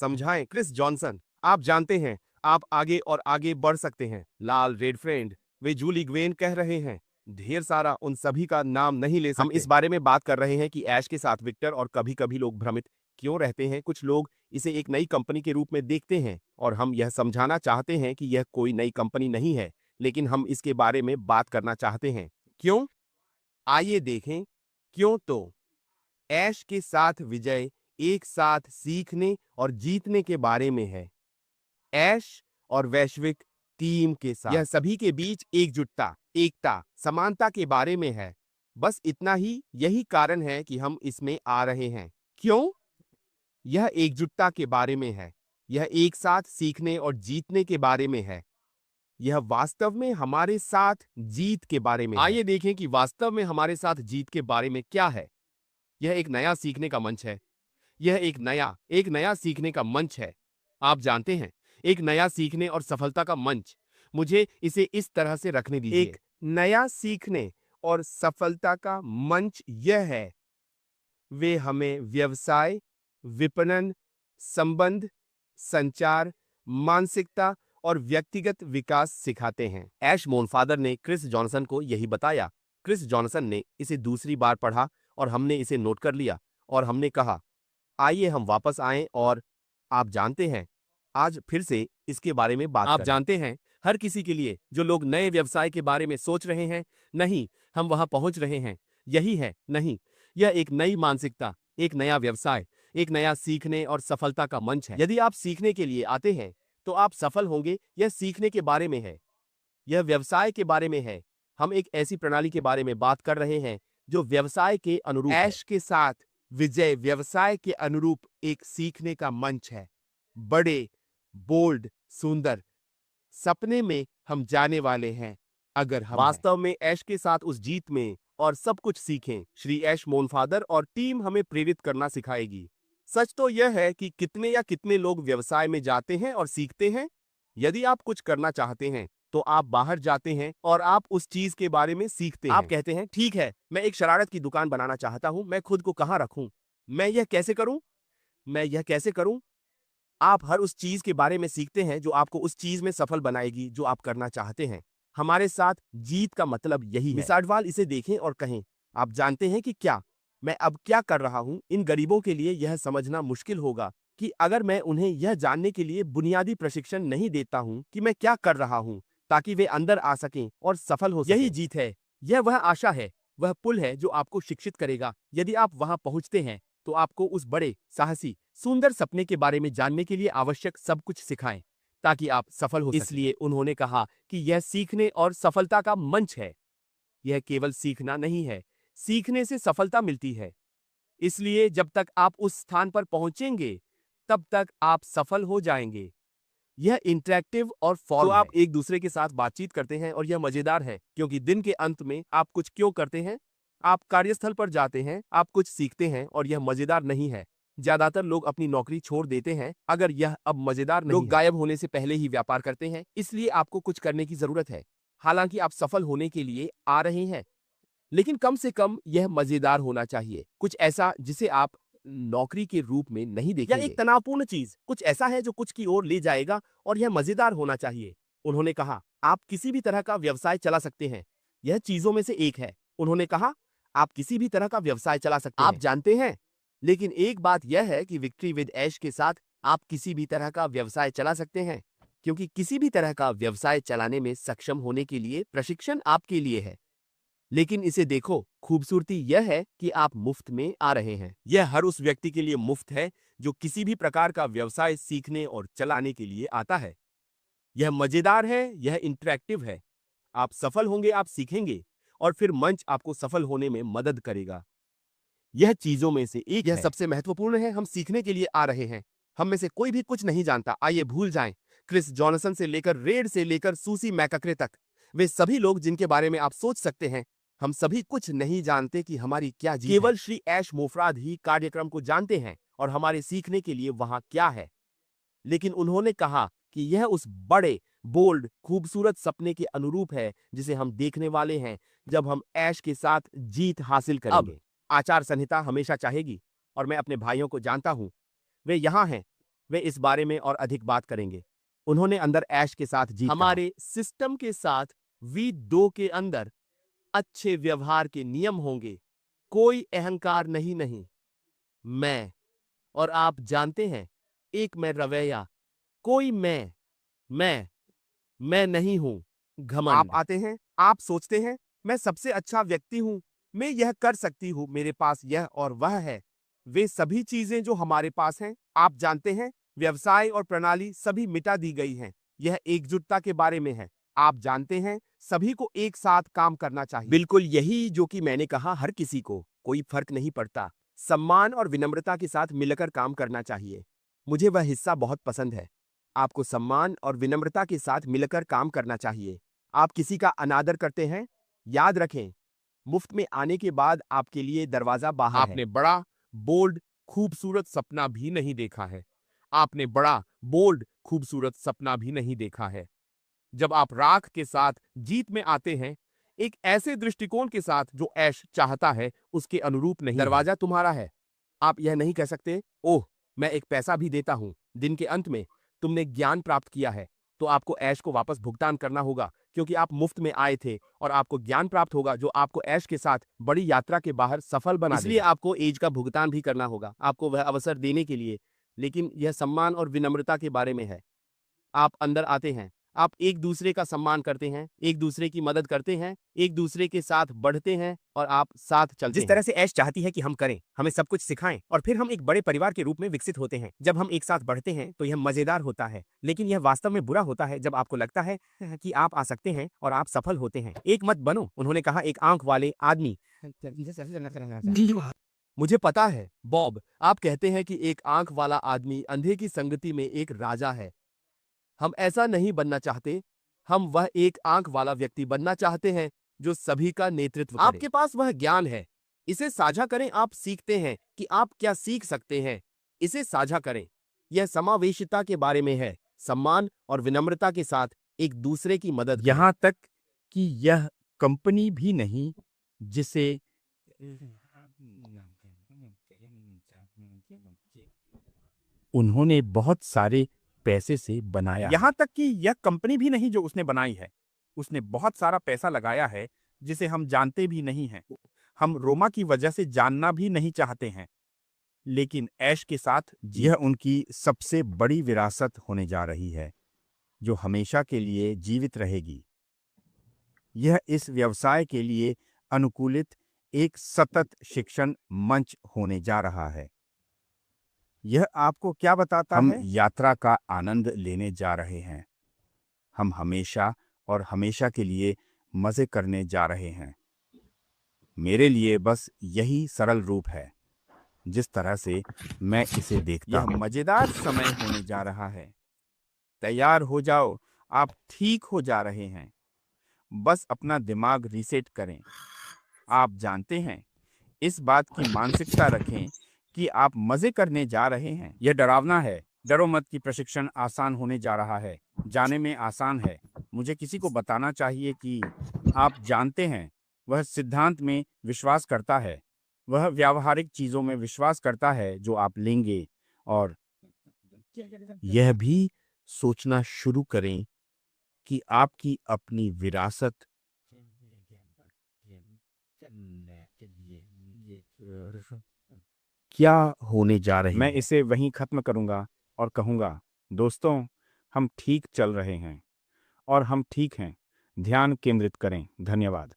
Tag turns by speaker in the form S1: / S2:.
S1: समझाएं। Chris Johnson, आप जानते हैं, आप आगे और आगे बढ़ सकते हैं। लाल रेडफ्रेंड, वे जूली ग्वेन कह रहे हैं। ढेर सारा, उन सभी का नाम नहीं ले सकते। हम इस बारे में बात कर रहे हैं कि ऐश के साथ विक्टर और कभी-कभी लोग भ्रमित क्यों रहते हैं। कुछ लोग इसे एक नई कंपनी के रूप में देखते हैं और हम यह समझाना चाहते हैं कि यह कोई नई कंपनी नहीं है, लेकिन हम इसके बारे में बात करना चाहते हैं। क्यों? आइए देखें। क्यों तो ऐश के साथ विजय एक साथ सीखने और जीतने के बारे में है। ऐश और वैश्विक टीम के साथ यह सभी के बीच एकजुटता, एकता, समानता के बारे में है। बस इतना ही, यही कारण है कि हम इसमें आ रहे हैं। क्यों? यह एकजुटता के बारे में है। यह एक साथ सीखने और जीतने के बारे में है। यह वास्तव में हमारे साथ जीत के बारे में है। आइए देखें कि वास्तव में हमारे साथ जीत के बारे में क्या है। यह एक नया सीखने का मंच है। यह एक नया सीखने का मंच है। आप जानते हैं, एक नया सीखने और सफलता का मंच। मुझे इसे इस तरह से रखने दीजिए। एक नया सीखने और सफलता का मंच यह है। वे हमें व्यवसाय, विपणन, संबंध, संचार, मानसिकता और व्यक्तिगत विकास सिखाते हैं। ऐश मोनफादर ने क्रिस जॉनसन को यही बताया। क्रिस जॉनसन ने इसे दूसरी बार पढ़ा और हमने इसे नोट कर लिया और हमने कहा, आइए हम वापस आएं और आप जानते हैं, आज फिर से इसके बारे में बात करें। आप जानते हैं, हर किसी के लिए जो लोग नए व्यवसाय के बारे में सोच रहे हैं, नहीं, हम वहां पहुंच रहे हैं, यही है, नहीं, यह एक नई मानसिकता, एक नया व्यवसाय, एक नया सीखने और सफलता का मंच है। यदि आप सीखने के लिए आते हैं तो आप सफल होंगे। यह सीखने के बारे में है, यह व्यवसाय के बारे में है। हम एक ऐसी प्रणाली के बारे में बात कर रहे हैं जो व्यवसाय के अनुरूप है। ऐश के साथ विजय व्यवसाय के अनुरूप एक सीखने का मंच है। बड़े, बोल्ड, सुंदर सपने में हम जाने वाले हैं अगर हम वास्तव में ऐश के साथ उस जीत में और सब कुछ सीखें। श्री ऐश मोनफादर और टीम हमें प्रेरित करना सिखाएगी। सच तो यह है कि कितने या कितने लोग व्यवसाय में जाते हैं और सीखते हैं। यदि आप कुछ करना चाहते हैं तो आप बाहर जाते हैं और आप उस चीज के बारे में सीखते हैं। आप कहते हैं, ठीक है, मैं एक शरारत की दुकान बनाना चाहता हूं, मैं खुद को कहां रखूं, मैं यह कैसे करूं, मैं यह कैसे करूं। आप हर उस चीज के बारे में सीखते हैं जो आपको उस चीज में सफल बनाएगी जो आप करना चाहते हैं। हमारे साथ जीत का मतलब यही है। मिस आडवाल इसे देखें और कहें, आप जानते हैं कि क्या मैं अब क्या कर रहा हूं। इन गरीबों के लिए यह समझना मुश्किल होगा कि अगर मैं उन्हें यह जानने के लिए बुनियादी प्रशिक्षण नहीं देता हूं कि मैं क्या कर रहा हूं, ताकि वे अंदर आ सकें और सफल हो सकें। यही जीत है। यह वह आशा है, वह पुल है जो आपको शिक्षित करेगा। यदि आप वहां पहुंचते हैं तो आपको उस बड़े, साहसी, सुंदर सपने के बारे में जानने के लिए आवश्यक सब कुछ सिखाएं ताकि आप सफल हो सकें। इसलिए उन्होंने कहा कि यह सीखने और सफलता का मंच है। यह केवल सीखना नहीं है, सीखने से सफलता मिलती है। इसलिए जब तक आप उस स्थान पर पहुंचेंगे तब तक आप सफल हो जाएंगे। यह इंटरैक्टिव और फॉर्म तो आप एक दूसरे के साथ बातचीत करते हैं और यह मजेदार है क्योंकि दिन के अंत में आप कुछ क्यों करते हैं। आप कार्यस्थल पर जाते हैं, आप कुछ सीखते हैं और यह मजेदार नहीं है। ज्यादातर लोग अपनी नौकरी छोड़ देते हैं अगर यह अब मजेदार नहीं है। लोग गायब होने से पहले ही व्यापार करते हैं, इसलिए आपको कुछ करने की जरूरत है। हालांकि आप सफल होने के लिए आ रहे हैं, लेकिन कम से कम यह मजेदार होना चाहिए। कुछ ऐसा जिसे आप नौकरी के रूप में नहीं देखेंगे, या एक तनावपूर्ण चीज, कुछ ऐसा है जो कुछ की ओर ले जाएगा और यह मजेदार होना चाहिए। उन्होंने कहा, आप किसी भी तरह का व्यवसाय चला सकते हैं, यह चीजों में से एक है। उन्होंने कहा, आप किसी भी तरह का व्यवसाय चला सकते हैं। आप जानते हैं, लेकिन एक बात यह है कि विक्ट्री विद ऐश के साथ आप किसी भी तरह का व्यवसाय चला सकते हैं, क्योंकि किसी भी तरह का व्यवसाय चलाने में सक्षम होने के लिए प्रशिक्षण आपके लिए है। लेकिन इसे देखो, खूबसूरती यह है कि आप मुफ्त में आ रहे हैं। यह हर उस व्यक्ति के लिए मुफ्त है जो किसी भी प्रकार का व्यवसाय सीखने और चलाने के लिए आता है। यह मजेदार है, यह इंटरैक्टिव है। आप सफल होंगे, आप सीखेंगे और फिर मंच आपको सफल होने में मदद करेगा। यह चीजों में से एक यह सबसे महत्वपूर्ण है। हम सीखने के लिए आ रहे हैं। हम में से कोई भी कुछ नहीं जानता। आइए भूल जाएं, क्रिस जॉनसन से लेकर रेड से लेकर सूसी मैकक्रे तक, वे सभी लोग जिनके बारे में आप सोच सकते हैं, हम सभी कुछ नहीं जानते कि हमारी क्या जीत है। केवल श्री ऐश मोफराद ही कार्यक्रम को जानते हैं और हमारे सीखने के लिए वहां क्या है। लेकिन उन्होंने कहा कि यह उस बड़े, बोल्ड, खूबसूरत सपने के अनुरूप है जिसे हम देखने वाले हैं जब हम ऐश के साथ जीत हासिल करेंगे। अब आचार संहिता हमेशा चाहेगी, और मैं अपने भाइयों को जानता हूं, वे यहां हैं, वे इस बारे में और अधिक बात करेंगे। उन्होंने अंदर ऐश के साथ जीत हमारे सिस्टम के साथ V2 के अंदर अच्छे व्यवहार के नियम होंगे। कोई अहंकार नहीं। मैं और आप जानते हैं, एक मैं रवैया, कोई मैं नहीं हूं। घमंड। आप आते हैं, आप सोचते हैं मैं सबसे अच्छा व्यक्ति हूं, मैं यह कर सकती हूं, मेरे पास यह और वह है। वे सभी चीजें जो हमारे पास हैं, आप जानते हैं, व्यवसाय और प्रणाली सभी मिटा दी गई हैं। यह एकजुटता के बारे में है। आप जानते हैं, सभी को एक साथ काम करना चाहिए। बिल्कुल यही जो कि मैंने कहा, हर किसी को कोई फर्क नहीं पड़ता, सम्मान और विनम्रता के साथ मिलकर काम करना चाहिए। मुझे वह हिस्सा बहुत पसंद है। आपको सम्मान और विनम्रता के साथ मिलकर काम करना चाहिए। आप किसी का अनादर करते हैं, याद रखें, मुफ्त में आने के बाद आपके लिए दरवाजा बाहर है। आपने बड़ा, बोल्ड, खूबसूरत सपना भी नहीं देखा है। आपने बड़ा, बोल्ड, खूबसूरत सपना भी नहीं देखा है। जब आप राख के साथ जीत में आते हैं, एक ऐसे दृष्टिकोण के साथ जो ऐश चाहता है, उसके अनुरूप नहीं। दरवाजा तुम्हारा है। आप यह नहीं कह सकते, ओह, मैं एक पैसा भी देता हूं। दिन के अंत में तुमने ज्ञान प्राप्त किया है, तो आपको ऐश को वापस भुगतान करना होगा, क्योंकि आप मुफ्त में आए थे, और आपको ज्ञान प्राप्त होगा जो आपको ऐश के साथ बड़ी यात्रा के बाहर सफल बना देगा। इसलिए आपको एज का भुगतान भी करना होगा, आपको वह अवसर देने के लिए। लेकिन यह सम्मान और विनम्रता के बारे में है। आप अंदर आते हैं, आप एक दूसरे का सम्मान करते हैं, एक दूसरे की मदद करते हैं, एक दूसरे के साथ बढ़ते हैं, और आप साथ चलते हैं। जिस तरह से ऐश चाहती है कि हम करें, हमें सब कुछ सिखाएं, और फिर हम एक बड़े परिवार के रूप में विकसित होते हैं। जब हम एक साथ बढ़ते हैं तो यह मजेदार होता है, लेकिन यह वास्तव में बुरा होता है जब आपको लगता है कि आप आ सकते हैं और आप सफल होते हैं। एक मत बनो, उन्होंने कहा, एक आंख वाले आदमी। मुझे पता है, बॉब, आप कहते हैं कि एक आंख वाला आदमी अंधे की संगति में एक राजा है। हम ऐसा नहीं बनना चाहते। हम वह एक आंख वाला व्यक्ति बनना चाहते हैं जो सभी का नेतृत्व करे। आपके पास वह ज्ञान है, इसे साझा करें। आप सीखते हैं कि आप क्या सीख सकते हैं, इसे साझा करें। यह समावेशिता के बारे में है, सम्मान और विनम्रता के साथ एक दूसरे की मदद करें।
S2: यहाँ तक कि यह कंपनी भी नहीं जिसे उन्होंने बहुत सारे पैसे से बनाया है।
S3: यहाँ तक कि यह कंपनी भी नहीं जो उसने बनाई है। उसने बहुत सारा पैसा लगाया है जिसे हम जानते भी नहीं हैं। हम रोमा की वजह से जानना भी नहीं चाहते हैं। लेकिन ऐश के साथ
S2: यह उनकी सबसे बड़ी विरासत होने जा रही है, जो हमेशा के लिए जीवित रहेगी। यह इस व्यवसाय के लिए अनुकूलित एक सतत शिक्षण मंच होने जा रहा है।
S3: यह आपको क्या बताता
S2: हम
S3: है?
S2: यात्रा का आनंद लेने जा रहे हैं। हम हमेशा और हमेशा के लिए मजे करने जा रहे हैं। मेरे लिए बस यही सरल रूप है, जिस तरह से मैं इसे देखता
S3: यह
S2: हूं।
S3: मजेदार समय होने जा रहा है। तैयार हो जाओ, आप ठीक हो जा रहे हैं। बस अपना दिमाग रीसेट करें। आप जानते हैं, इस बात की मानसिकता रखें कि आप मजे करने जा रहे हैं। यह डरावना है। डरो मत कि प्रशिक्षण आसान होने जा रहा है। जाने में आसान है। मुझे किसी को बताना चाहिए कि आप जानते हैं, वह सिद्धांत में विश्वास करता है। वह व्यावहारिक चीजों में विश्वास करता है जो आप लेंगे, और
S2: यह भी सोचना शुरू करें कि आपकी अपनी विरासत क्या होने जा रही
S3: मैं
S2: है।
S3: इसे वहीं खत्म करूंगा और कहूंगा, दोस्तों, हम ठीक चल रहे हैं और हम ठीक हैं। ध्यान केंद्रित करें। धन्यवाद।